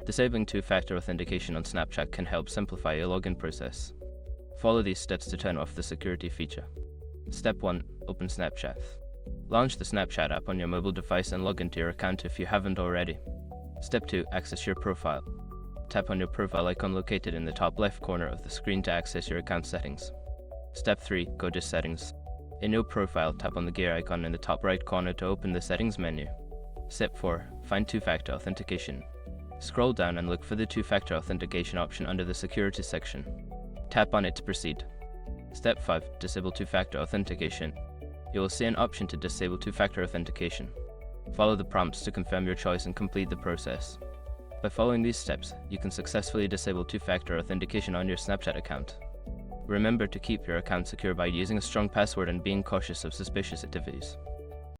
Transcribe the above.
Disabling two-factor authentication on Snapchat can help simplify your login process. Follow these steps to turn off the security feature. Step 1. Open Snapchat. Launch the Snapchat app on your mobile device and log into your account if you haven't already. Step 2. Access your profile. Tap on your profile icon located in the top left corner of the screen to access your account settings. Step 3. Go to Settings. In your profile, tap on the gear icon in the top right corner to open the Settings menu. Step 4. Find two-factor authentication. Scroll down and look for the two-factor authentication option under the Security section. Tap on it to proceed. Step 5. Disable two-factor authentication. You will see an option to disable two-factor authentication. Follow the prompts to confirm your choice and complete the process. By following these steps, you can successfully disable two-factor authentication on your Snapchat account. Remember to keep your account secure by using a strong password and being cautious of suspicious activities.